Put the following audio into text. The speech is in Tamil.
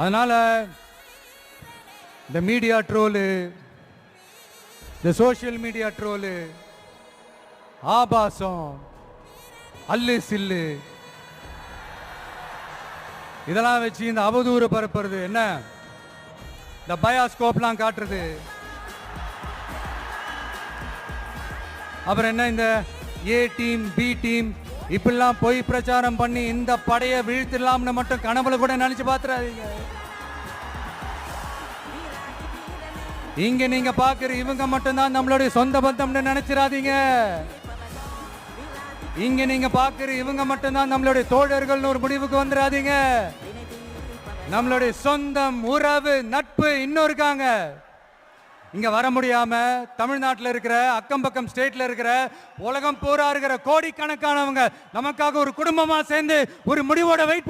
அதனால இந்த மீடியா ட்ரோலு, இந்த சோசியல் மீடியா ட்ரோலு, ஆபாசம், அல்லு சில்லு, இதெல்லாம் வச்சு இந்த அவதூறு பரப்புறது, என்ன இந்த பயாஸ்கோப்லாம் காட்டுறது, அப்புறம் என்ன இந்த ஏ டீம் பி டீம் இப்படிலாம் பொய் பிரச்சாரம் பண்ணி இந்த படையை வீழ்த்திடலாம்னு மட்டும் கனவுல கூட நினைச்சு பாத்துறாதீங்க. இங்க நீங்க பாக்குற இவங்க மட்டும்தான் நம்மளுடைய சொந்த பந்தம்னு நினைச்சிடாதீங்க. இங்க நீங்க பாக்குற இவங்க மட்டும்தான் நம்மளுடைய தோழர்கள் ஒரு முடிவுக்கு வந்துடாதீங்க. நம்மளுடைய சொந்தம், உறவு, நட்பு இன்னும் இருக்காங்க. இங்க வர முடியாம தமிழ்நாட்டில் இருக்கிற, அக்கம் பக்கம் ஸ்டேட்ல இருக்கிற, உலகம் பூரா இருக்கிற கோடிக்கணக்கானவங்க நமக்காக ஒரு குடும்பமா சேர்ந்து ஒரு முடிவோட வெயிட்